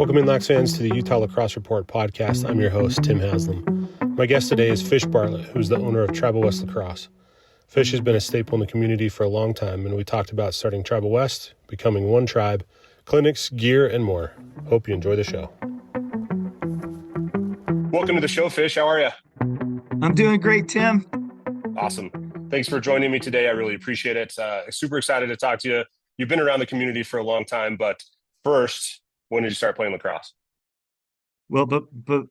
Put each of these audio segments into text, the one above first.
Welcome in, Lax fans, to the Utah Lacrosse Report podcast. I'm your host, Tim Haslam. My guest today is Fish Bartlett, who's the owner of Tribal West Lacrosse. Fish has been a staple in the community for a long time, and we talked about starting Tribal West, becoming one tribe, clinics, gear, and more. Hope you enjoy the show. Welcome to the show, Fish. How are you? I'm doing great, Tim. Awesome. Thanks for joining me today. I really appreciate it. Super excited to talk to you. You've been around the community for a long time, but first, when did you start playing lacrosse? Well, but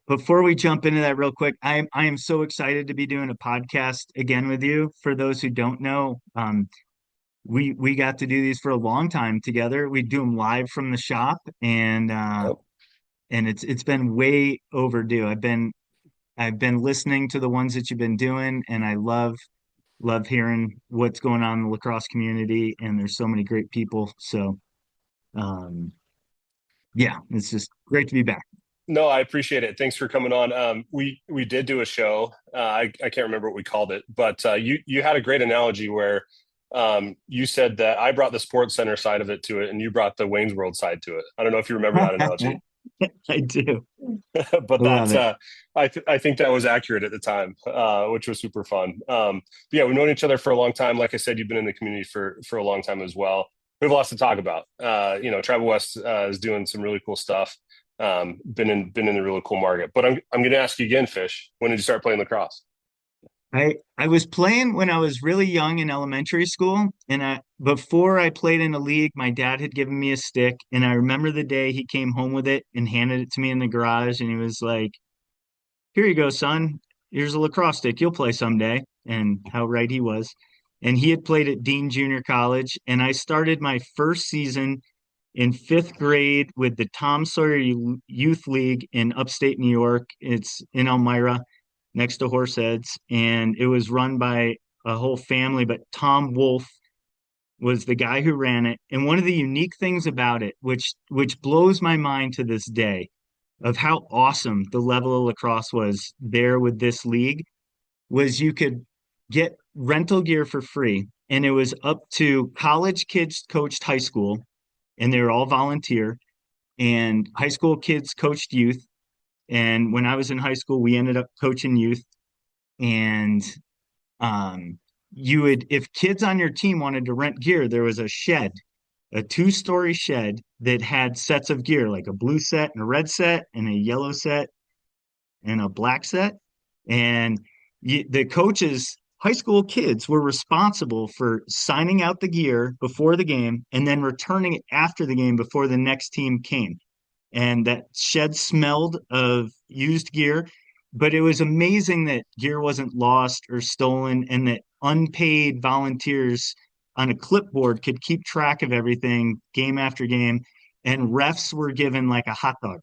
before we jump into that real quick, I am so excited to be doing a podcast again with you. For those who don't know, we got to do these for a long time together. We do them live from the shop, and it's been way overdue. I've been listening to the ones that you've been doing, and I love hearing what's going on in the lacrosse community. And there's so many great people. So, yeah, it's just great to be back. No, I appreciate it. Thanks for coming on. We did do a show. I can't remember what we called it, but you had a great analogy where you said that I brought the Sports Center side of it to it, and you brought the Wayne's World side to it. I don't know if you remember that analogy. I do. But that's I think that was accurate at the time, which was super fun. Yeah, we've known each other for a long time. Like I said, you've been in the community for a long time as well. We have lots to talk about. Tribal West is doing some really cool stuff. Been in a really cool market. But I'm going to ask you again, Fish. When did you start playing lacrosse? I was playing when I was really young in elementary school, and before I played in a league, my dad had given me a stick, and I remember the day he came home with it and handed it to me in the garage, and he was like, "Here you go, son. Here's a lacrosse stick. You'll play someday." And how right he was. And he had played at Dean Junior College, and I started my first season in fifth grade with the Tom Sawyer Youth League in upstate New York. It's in Elmira, next to Horseheads, and it was run by a whole family, but Tom Wolf was the guy who ran it. And one of the unique things about it, which blows my mind to this day, of how awesome the level of lacrosse was there with this league, was you could get rental gear for free, and it was up to college kids coached high school, and they were all volunteer, and high school kids coached youth. And when I was in high school, we ended up coaching youth. And you would, if kids on your team wanted to rent gear, there was a shed, a two-story shed that had sets of gear, like a blue set and a red set and a yellow set and a black set. And the coaches, high school kids, were responsible for signing out the gear before the game and then returning it after the game before the next team came. And that shed smelled of used gear, but it was amazing that gear wasn't lost or stolen, and that unpaid volunteers on a clipboard could keep track of everything game after game, and refs were given like a hot dog.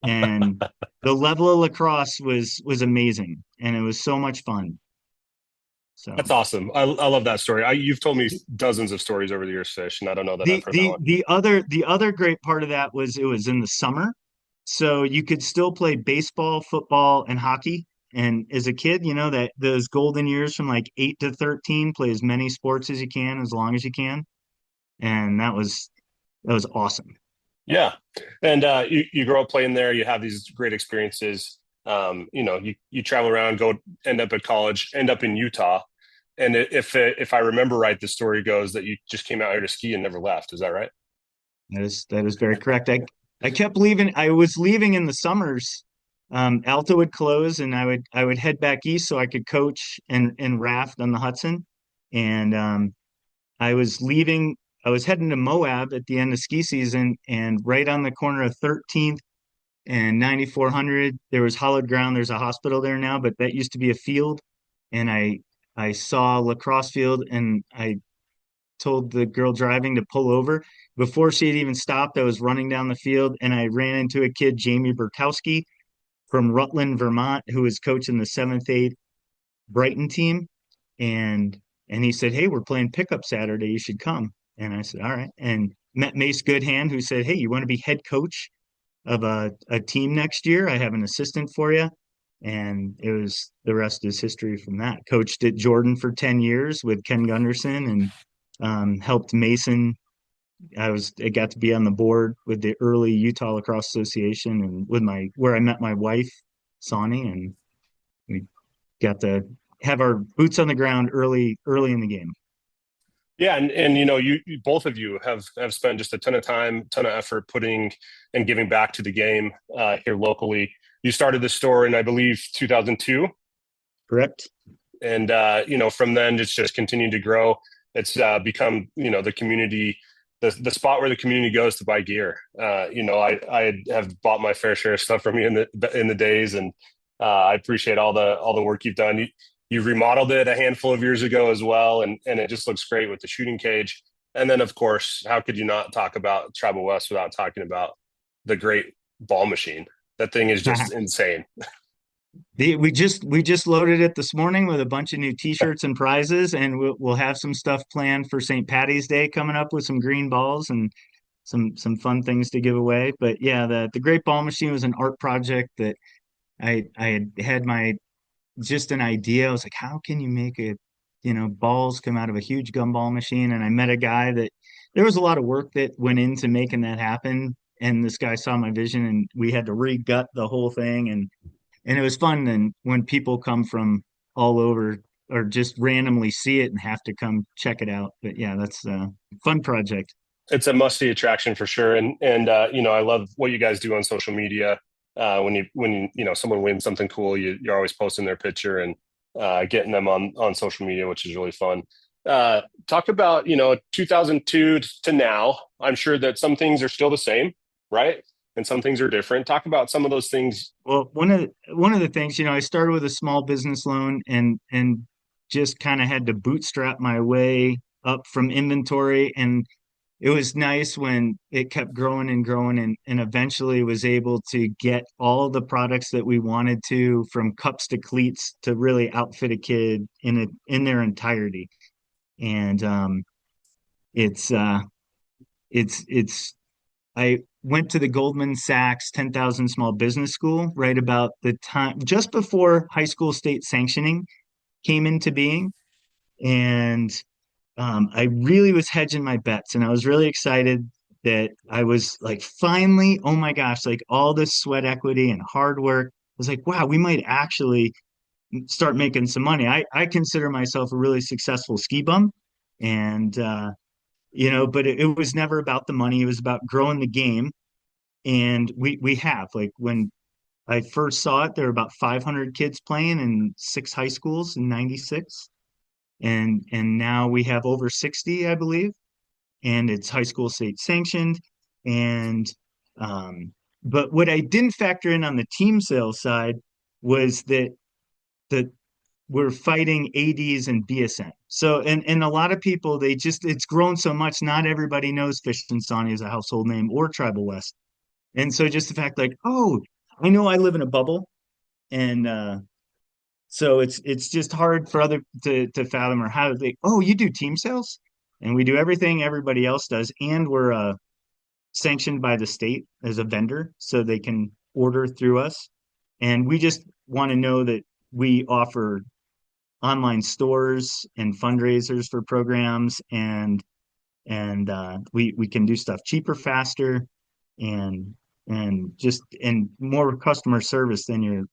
And the level of lacrosse was amazing, and it was so much fun. So That's awesome. I love that story. You've told me dozens of stories over the years, Fish, and I don't know that I've heard that one. The other great part of that was it was in the summer, so you could still play baseball, football, and hockey. And as a kid, that those golden years from like 8 to 13, play as many sports as you can, as long as you can. And that was awesome. Yeah. And you grow up playing there, you have these great experiences. You travel around, go end up at college, end up in Utah. And if I remember right, the story goes that you just came out here to ski and never left. Is that right? That is very correct. I kept leaving. I was leaving in the summers. Alta would close, and I would head back east so I could coach and raft on the Hudson. And I was leaving. I was heading to Moab at the end of ski season, and right on the corner of 13th and 9400, there was hollowed ground. There's a hospital there now, but that used to be a field. And I saw a lacrosse field, and I told the girl driving to pull over. Before she had even stopped, I was running down the field, and I ran into a kid, Jamie Burkowski from Rutland, Vermont, who was coaching the 7th-8 Brighton team. And he said, "Hey, we're playing pickup Saturday. You should come." And I said, "All right." And met Mace Goodhand, who said, "Hey, you want to be head coach of a team next year? I have an assistant for you." And the rest is history from that. Coached at Jordan for 10 years with Ken Gunderson, and helped Mason I got to be on the board with the early Utah Lacrosse Association and with where I met my wife, Sonny, and we got to have our boots on the ground early in the game. Yeah, and you both of you have spent just a ton of time, ton of effort putting and giving back to the game here locally. You started the store in, I believe, 2002, Correct? and from then it's just continued to grow. It's become the community, the spot where the community goes to buy gear. I have bought my fair share of stuff from you in the days, and I appreciate all the work you've done. You remodeled it a handful of years ago as well, and it just looks great with the shooting cage. And then, of course, how could you not talk about Tribal West without talking about the great ball machine? That thing is just insane. We just loaded it this morning with a bunch of new T-shirts and prizes, and we'll have some stuff planned for St. Patty's Day coming up with some green balls and some fun things to give away. But yeah, the Great Ball Machine was an art project that I had my just an idea. I was like, how can you make balls come out of a huge gumball machine? And I met a guy that there was a lot of work that went into making that happen. And this guy saw my vision, and we had to re-gut the whole thing, and it was fun. And when people come from all over or just randomly see it and have to come check it out. But yeah, that's a fun project. It's a must-see attraction for sure. And I love what you guys do on social media. When someone wins something cool, you're always posting their picture and getting them on social media, which is really fun. Talk about 2002 to now. I'm sure that some things are still the same, right? And some things are different. Talk about some of those things. Well, one of the things, I started with a small business loan and just kind of had to bootstrap my way up from inventory. And it was nice when it kept growing and growing, and eventually was able to get all the products that we wanted to, from cups to cleats, to really outfit a kid in their entirety. And it's it's I went to the Goldman Sachs 10,000 Small Business School right about the time just before high school state sanctioning came into being. And I really was hedging my bets, and I was really excited that I was like, finally, oh my gosh, like all this sweat equity and hard work. I was like, wow, we might actually start making some money. I consider myself a really successful ski bum. And, but it was never about the money. It was about growing the game. And we have, like, when I first saw it, there were about 500 kids playing in 6 high schools in 96. And now we have over 60, I believe, and it's high school state sanctioned. And but what I didn't factor in on the team sales side was that we're fighting ADs and BSN. So and a lot of people, it's grown so much, not everybody knows Fish and Sonny as a household name, or Tribal West. And so just the fact, like, oh, I know I live in a bubble, and so it's just hard for other to fathom, or how they, oh, you do team sales, and we do everything everybody else does, and we're sanctioned by the state as a vendor, so they can order through us. And we just want to know that we offer online stores and fundraisers for programs, and we can do stuff cheaper, faster, and and more customer service than your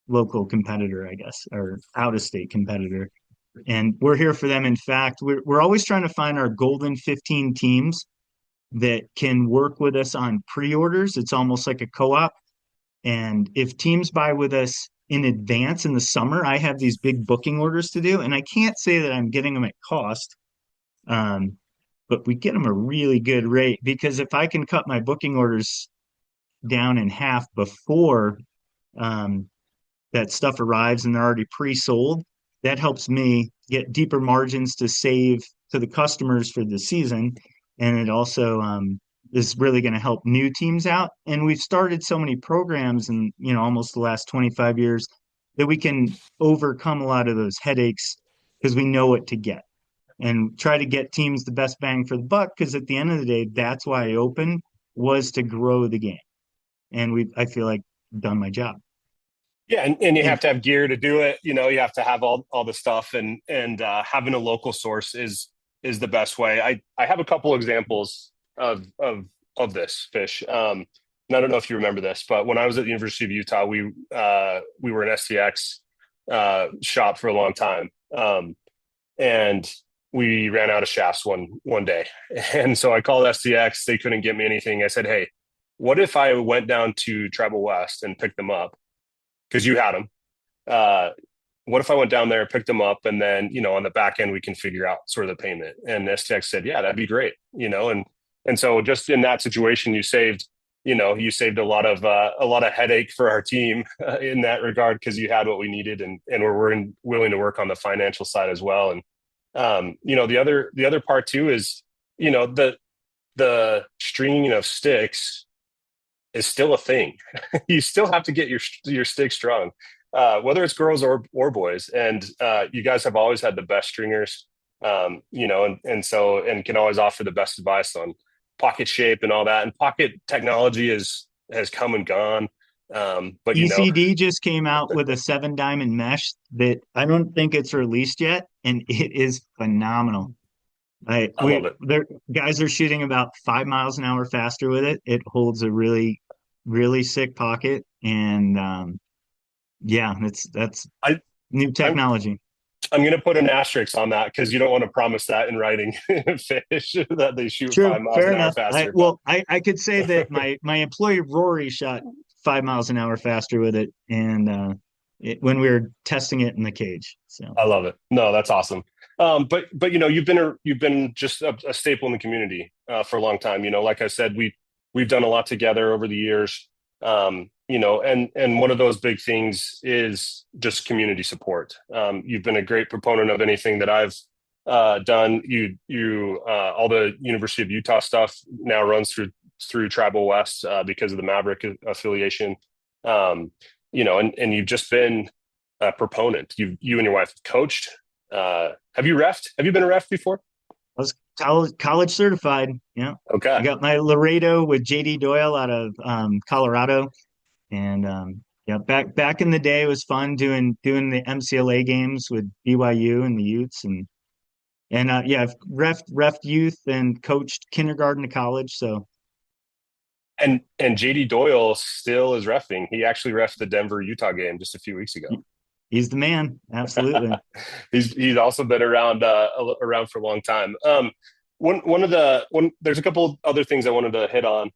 local competitor, I guess, or out of state competitor. And we're here for them. In fact, we're always trying to find our golden 15 teams that can work with us on pre-orders. It's almost like a co-op. And if teams buy with us in advance in the summer, I have these big booking orders to do. And I can't say that I'm getting them at cost, um, but we get them a really good rate, because if I can cut my booking orders down in half before um, that stuff arrives and they're already pre-sold, that helps me get deeper margins to save to the customers for the season. And it also is really going to help new teams out. And we've started so many programs in, almost the last 25 years, that we can overcome a lot of those headaches, because we know what to get, and try to get teams the best bang for the buck. Because at the end of the day, that's why I opened, was to grow the game. And I feel like done my job. Yeah, and you have to have gear to do it. You have to have all the stuff, and having a local source is is the best way. I have a couple examples of this, Fish. And I don't know if you remember this, but when I was at the University of Utah, we were an STX shop for a long time, and we ran out of shafts one day, and so I called STX. They couldn't get me anything. I said, "Hey, what if I went down to Tribal West and picked them up because you had them? What if I went down there, picked them up, and then, on the back end we can figure out sort of the payment?" And STX said, "Yeah, that'd be great." And so just in that situation, you saved a lot of headache for our team in that regard, because you had what we needed, and we're willing to work on the financial side as well. And the other part too is, the stringing of sticks is still a thing. You still have to get your stick strung, whether it's girls or boys. And you guys have always had the best stringers, and can always offer the best advice on pocket shape and all that. And pocket technology has come and gone. But ECD just came out with a 7-diamond mesh that I don't think it's released yet, and it is phenomenal. I love it. Guys are shooting about 5 miles an hour faster with it. It holds a really, really sick pocket, and yeah, that's I new I'm technology. I'm going to put an asterisk on that, because you don't want to promise that in writing, Fish, that they shoot five True, miles fair an hour enough. faster. But I could say that my employee Rory shot 5 miles an hour faster with it, and when we were testing it in the cage. So I love it. No, that's awesome. But you've been just a staple in the community for a long time. Like I said, we've done a lot together over the years. And one of those big things is just community support. You've been a great proponent of anything that I've done. All the University of Utah stuff now runs through Tribal West because of the Maverick affiliation. And you've just been a proponent. You and your wife have coached. Have you refed? Have you been a ref before? I was college certified. Yeah, I Okay. got my Laredo with JD Doyle out of Colorado, and yeah, back in the day, it was fun doing the MCLA games with BYU and the Utes, and yeah, I've refed youth and coached kindergarten to college. So And JD Doyle still is reffing. He actually reffed the Denver Utah game just a few weeks ago. he's the man, absolutely. He's also been around for a long time. There's a couple other things I wanted to hit on.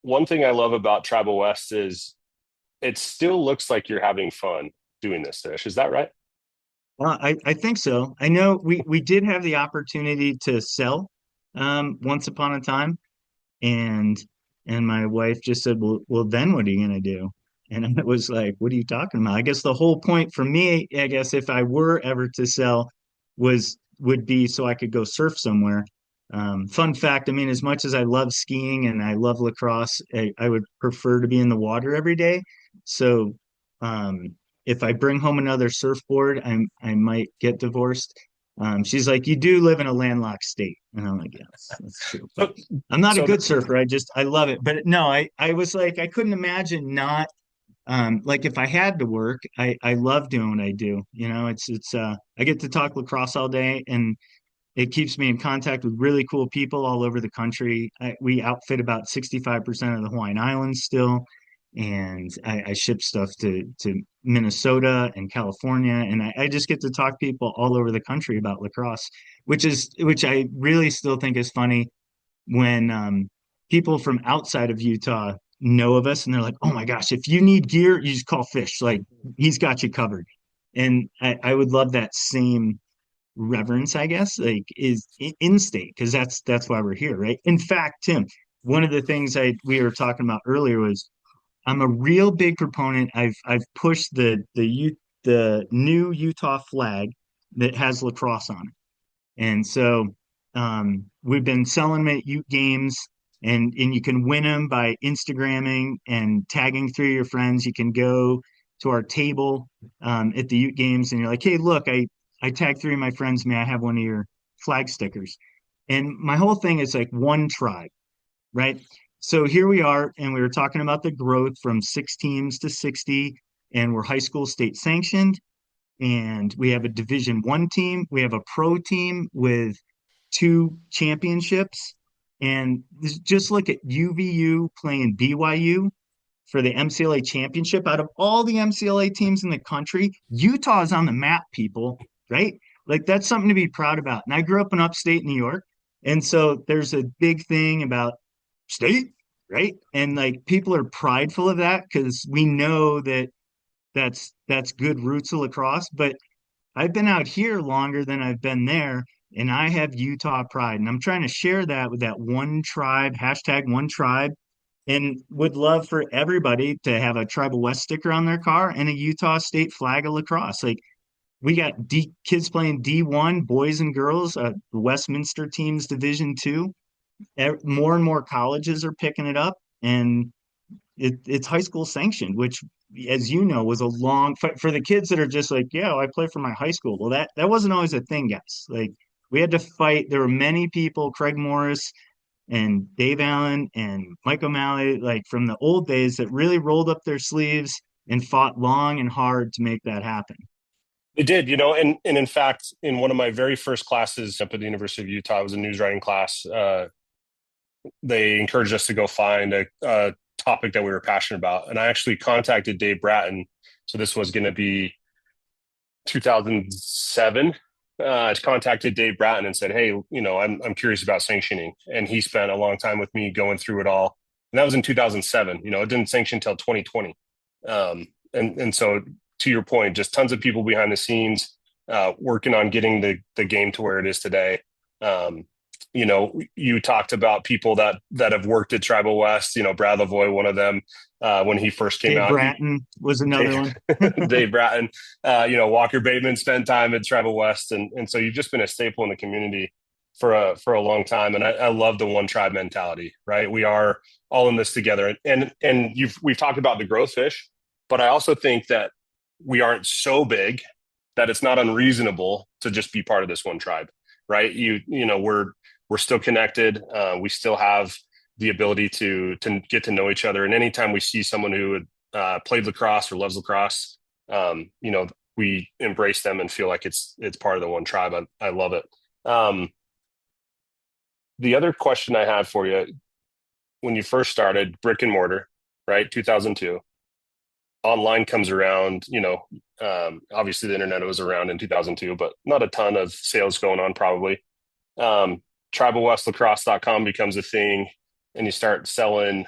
One thing I love about Tribal West is it still looks like you're having fun doing this, Fish. Is that right? I think so. I know we did have the opportunity to sell once upon a time, and my wife just said, well, then what are you gonna do? And I was like, what are you talking about? I guess the whole point for me, I guess if I were ever to sell, would be so I could go surf somewhere. Fun fact, I mean, as much as I love skiing and I love lacrosse, I would prefer to be in the water every day. So if I bring home another surfboard, I might get divorced. She's like, you do live in a landlocked state. And I'm like, yeah, that's true. But So, I'm not a so good surfer. I love it. But no, I was like, I couldn't imagine not, like if I had to work, I love doing what I do. I get to talk lacrosse all day, and it keeps me in contact with really cool people all over the country. We outfit about 65% of the Hawaiian Islands still, and I ship stuff to Minnesota and California, and I just get to talk to people all over the country about lacrosse, which I really still think is funny when people from outside of Utah know of us, and they're like, "Oh my gosh, if you need gear, you just call Fish. Like he's got you covered." And I would love that same reverence, I guess, like is in state, because that's why we're here, right? In fact, Tim, one of the things we were talking about earlier was I'm a real big proponent. I've pushed the new Utah flag that has lacrosse on it, and so we've been selling them at Ute games, and you can win them by Instagramming and tagging through your friends. You can go to our table at the Ute games, and you're like, hey, look, I tagged three of my friends. May I have one of your flag stickers? And my whole thing is like one tribe, right? So here we are, and we were talking about the growth from 6 teams to 60, and we're high school state sanctioned. and we have a Division 1 team. We have a pro team with 2 championships. And just look at UVU playing BYU for the MCLA championship. Out of all the MCLA teams in the country, Utah is on the map, people, right? Like that's something to be proud about. And I grew up in upstate New York. And so there's a big thing about state, right? And like people are prideful of that because we know that that's good roots of lacrosse. But I've been out here longer than I've been there, and I have Utah pride. And I'm trying to share that with that one tribe, #1tribe, and would love for everybody to have a Tribal West sticker on their car and a Utah State flag of lacrosse. Like we got kids playing D1, boys and girls, the Westminster team's Division 2. More and more colleges are picking it up, and it's high school sanctioned, which, as you know, was a long for the kids that are just like, yeah, I play for my high school. Well, that wasn't always a thing, guys. Like we had to fight. There were many people, Craig Morris and Dave Allen and Mike O'Malley, like from the old days, that really rolled up their sleeves and fought long and hard to make that happen. They did, and in fact, in one of my very first classes up at the University of Utah, it was a news writing class. They encouraged us to go find a topic that we were passionate about. And I actually contacted Dave Bratton. So this was going to be 2007. I contacted Dave Bratton and said, hey, I'm curious about sanctioning. And he spent a long time with me going through it all. And that was in 2007. It didn't sanction until 2020. And so to your point, just tons of people behind the scenes working on getting the game to where it is today. You talked about people that have worked at Tribal West, Brad Lavoie, one of them, when he first came Dave out. Bratton was another one. Dave Bratton, Walker Bateman spent time at Tribal West. And so you've just been a staple in the community for a long time. And I love the one tribe mentality, right? We are all in this together. And we've talked about the growth fish, but I also think that we aren't so big that it's not unreasonable to just be part of this one tribe, right? We're still connected. We still have the ability to get to know each other. And anytime we see someone who played lacrosse or loves lacrosse, we embrace them and feel like it's part of the one tribe. I love it. The other question I had for you, when you first started, brick and mortar, right? 2002. Online comes around, obviously the internet was around in 2002, but not a ton of sales going on probably. TribalWestLacrosse.com becomes a thing and you start selling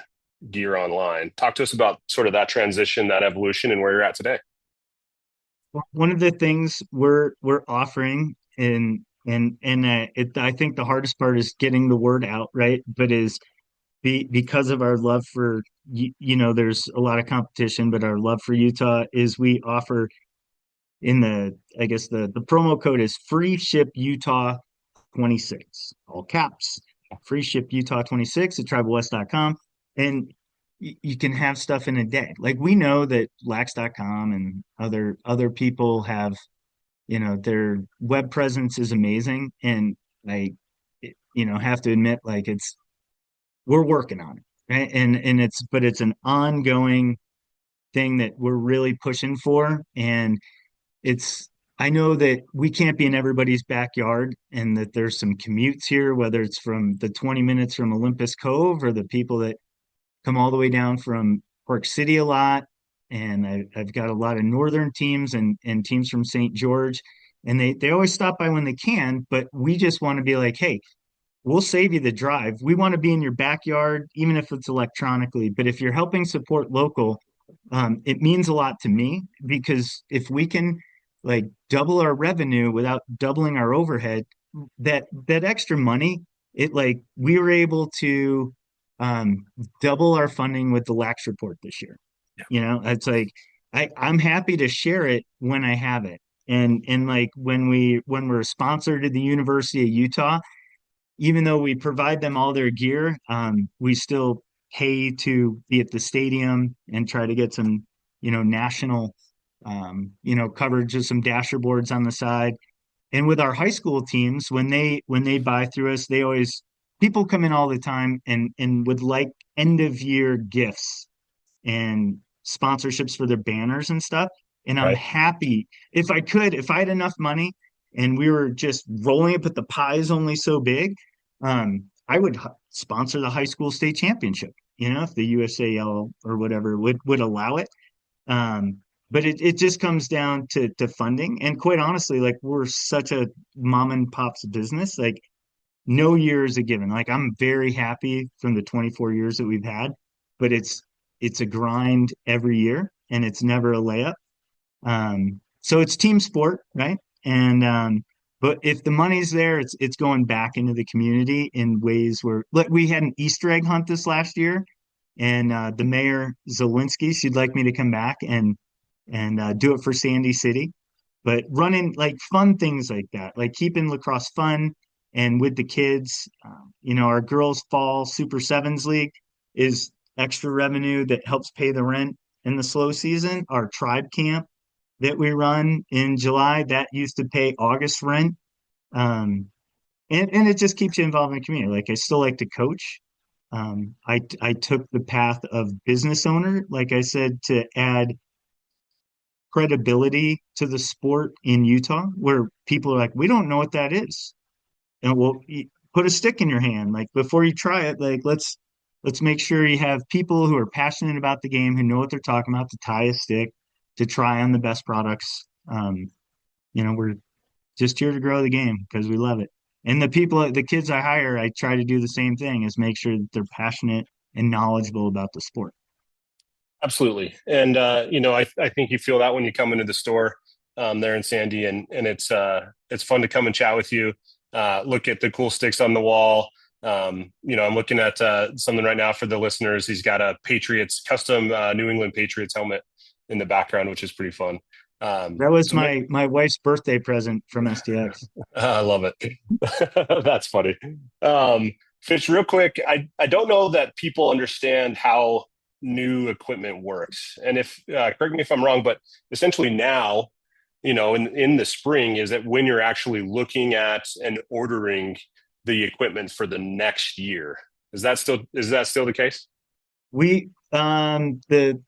gear online. Talk to us about sort of that transition, that evolution, and where you're at today. One of the things we're offering I think the hardest part is getting the word out, right? But because of our love for there's a lot of competition, but our love for Utah is we offer the promo code is free ship Utah 26, all caps, free ship Utah 26 at tribalwest.com. And you can have stuff in a day. Like we know that lax.com and other people have, their web presence is amazing. And I, have to admit, like we're working on it. Right. And it's an ongoing thing that we're really pushing for. And I know that we can't be in everybody's backyard and that there's some commutes here, whether it's from the 20 minutes from Olympus Cove or the people that come all the way down from Park City a lot. And I've got a lot of northern teams and teams from St. George, and they always stop by when they can, but we just want to be like, hey, we'll save you the drive. We want to be in your backyard, even if it's electronically. But if you're helping support local, it means a lot to me because if we can like double our revenue without doubling our overhead, that extra money, we were able to double our funding with the Lax report this year. Yeah. It's like I'm happy to share it when I have it. And like when we're sponsored to the University of Utah, even though we provide them all their gear, we still pay to be at the stadium and try to get some, national, coverage of some dasher boards on the side. And with our high school teams, when they buy through us, people come in all the time and would like end of year gifts and sponsorships for their banners and stuff. And I'm Right. happy if I had enough money and we were just rolling it, but the pie is only so big, I would sponsor the high school state championship, if the USAL or whatever would allow it. Um, but it just comes down to funding. And quite honestly, like we're such a mom and pop's business, like no year is a given. Like I'm very happy from the 24 years that we've had, but it's a grind every year and it's never a layup. So it's team sport, right? And but if the money's there, it's going back into the community in ways where like we had an Easter egg hunt this last year, and the mayor Zelensky, she'd like me to come back and do it for Sandy City, but running like fun things like that, like keeping lacrosse fun and with the kids. Our girls' fall Super Sevens League is extra revenue that helps pay the rent in the slow season. Our tribe camp that we run in July that used to pay August rent. Um, and it just keeps you involved in the community. Like I still like to coach. I took the path of business owner, like I said, to add credibility to the sport in Utah, where people are like, we don't know what that is. And we'll put a stick in your hand. Like before you try it, like let's make sure you have people who are passionate about the game, who know what they're talking about, to tie a stick, to try on the best products. We're just here to grow the game because we love it. And the kids I hire, I try to do the same thing, is make sure that they're passionate and knowledgeable about the sport. Absolutely. And, I think you feel that when you come into the store there in Sandy, and it's fun to come and chat with you, look at the cool sticks on the wall. I'm looking at something right now for the listeners. He's got a Patriots custom New England Patriots helmet in the background, which is pretty fun. That was So my wife's birthday present from STX. I love it. That's funny. Fish, real quick, I don't know that people understand how new equipment works. And if correct me if I'm wrong, but essentially now, in the spring, is that when you're actually looking at and ordering the equipment for the next year. Is that still the case? We the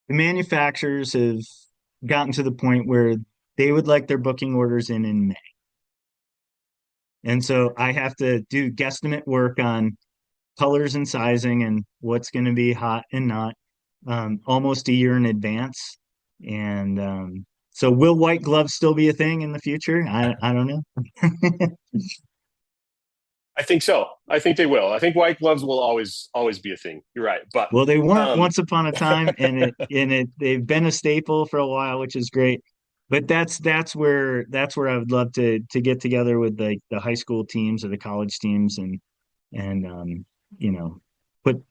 manufacturers have gotten to the point where they would like their booking orders in May. And so I have to do guesstimate work on colors and sizing and what's going to be hot and not, almost a year in advance. And so will white gloves still be a thing in the future? I don't know. I think so. I think they will. I think white gloves will always be a thing. You're right. But Well, they weren't um, once upon a time, and they've been a staple for a while, which is great. But that's where I would love to get together with the high school teams or the college teams and you know put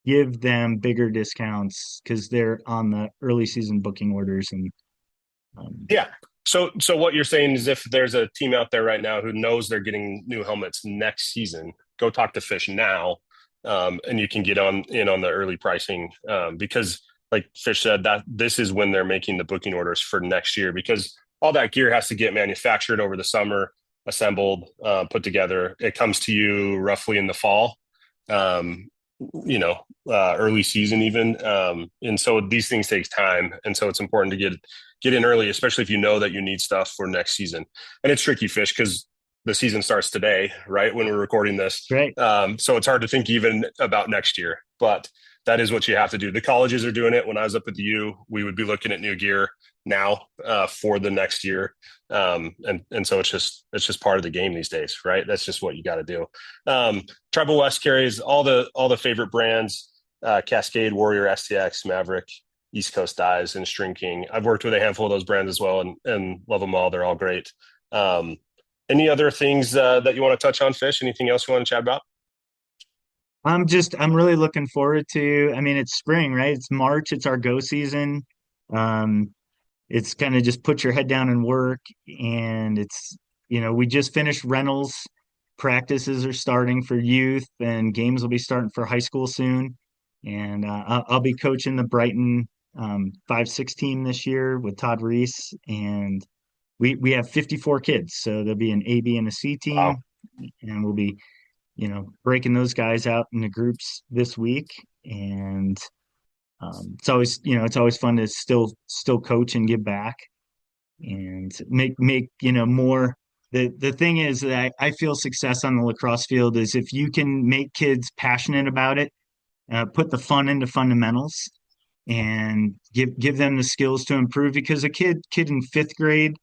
give them bigger discounts because they're on the early season booking orders and um, yeah. So what you're saying is if there's a team out there right now who knows they're getting new helmets next season, go talk to Fish now, and you can get on the early pricing because, like Fish said, that this is when they're making the booking orders for next year because all that gear has to get manufactured over the summer, assembled, put together. It comes to you roughly in the fall. Um, Early season even. And so these things take time. And so it's important to get in early, especially if you know that you need stuff for next season. And it's tricky, Fish, because the season starts today, right? When we're recording this. right. So it's hard to think even about next year, but that is what you have to do. The colleges are doing it. When I was up at the U, we would be looking at new gear now for the next year. And so it's just part of the game these days, right? That's just what you got to do. Tribal West carries all the favorite brands, Cascade, Warrior, STX, Maverick, East Coast Dives, and String King. I've worked with a handful of those brands as well and love them all. They're all great. Any other things that you want to touch on, Fish? Anything else you want to chat about? I'm really looking forward to, I mean, it's spring, right? It's March, it's our go season. Um, it's kind of just put your head down and work. And we just finished Reynolds. Practices are starting for youth, and games will be starting for high school soon. And I'll be coaching the Brighton 5-6 team this year with Todd Reese. And we have 54 kids. So there'll be an A, B, and a C team. Wow. And we'll be breaking those guys out into groups this week. And It's always, it's always fun to still coach and give back and make, more. The thing is that I feel success on the lacrosse field is if you can make kids passionate about it, put the fun into fundamentals and give them the skills to improve because a kid in fifth grade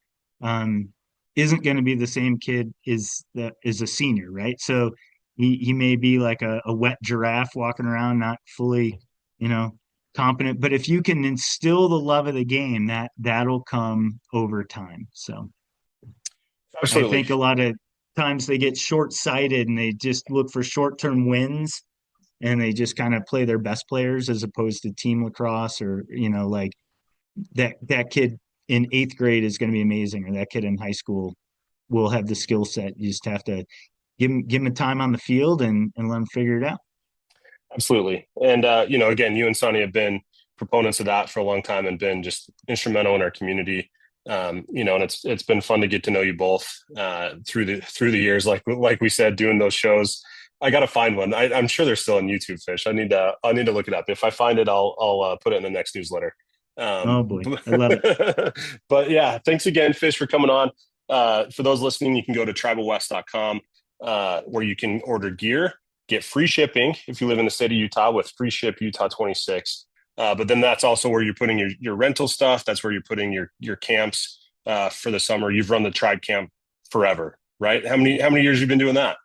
um, isn't going to be the same kid is a senior, right? So he may be like a wet giraffe walking around, not fully, you know, competent. But if you can instill the love of the game, that'll come over time. So I Absolutely. think a lot of times they get short-sighted and they just look for short-term wins and they just kind of play their best players as opposed to team lacrosse or like that kid in eighth grade is going to be amazing or that kid in high school will have the skill set. You just have to give him a time on the field and let him figure it out. Absolutely. And, again, you and Sonny have been proponents of that for a long time and been just instrumental in our community. And it's been fun to get to know you both through the years. Like we said, doing those shows. I got to find one. I'm sure they're still on YouTube, Fish. I need to look it up. If I find it, I'll put it in the next newsletter. Oh boy, I love it. But yeah, thanks again, Fish, for coming on. For those listening, you can go to tribalwest.com where you can order gear, get free shipping if you live in the state of Utah with free ship Utah 26. But then that's also where you're putting your rental stuff. That's where you're putting your camps for the summer. You've run the Tribe Camp forever, right? How many years have you been doing that?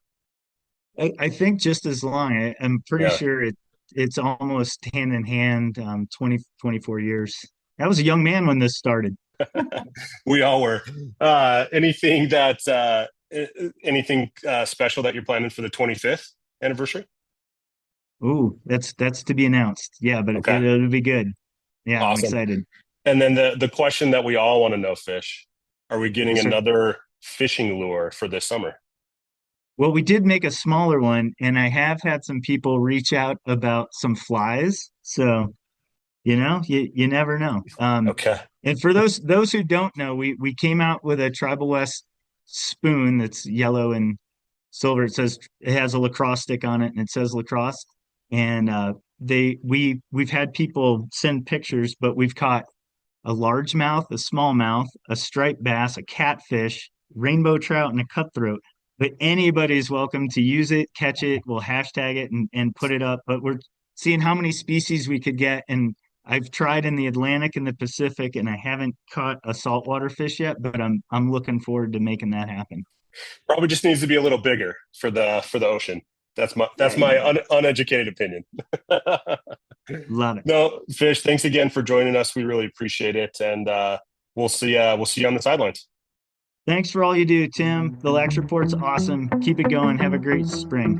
I think just as long. I'm pretty Yeah, sure it's almost hand in hand, 24 years. I was a young man when this started. we all were. Anything special that you're planning for the 25th anniversary? Ooh, that's to be announced. Yeah, but Okay, it'll be good. Yeah, I'm awesome. excited. And then the question that we all want to know, Fish, are we getting Yes, sir. another fishing lure for this summer? Well, we did make a smaller one, and I have had some people reach out about some flies. So, you never know. Okay. And for those who don't know, we came out with a Tribal West spoon that's yellow and silver. It has a lacrosse stick on it, and it says lacrosse. And we've had people send pictures, but we've caught a largemouth, a smallmouth, a striped bass, a catfish, rainbow trout, and a cutthroat. But anybody's welcome to use it, catch it. We'll hashtag it and put it up. But we're seeing how many species we could get. And I've tried in the Atlantic and the Pacific, and I haven't caught a saltwater fish yet. But I'm looking forward to making that happen. Probably just needs to be a little bigger for the ocean. That's my Yeah, that's my uneducated opinion. love it. No, Fish, thanks again for joining us. We really appreciate it, and we'll see you on the sidelines. Thanks for all you do, Tim. The Lax Report's awesome. Keep it going. Have a great spring.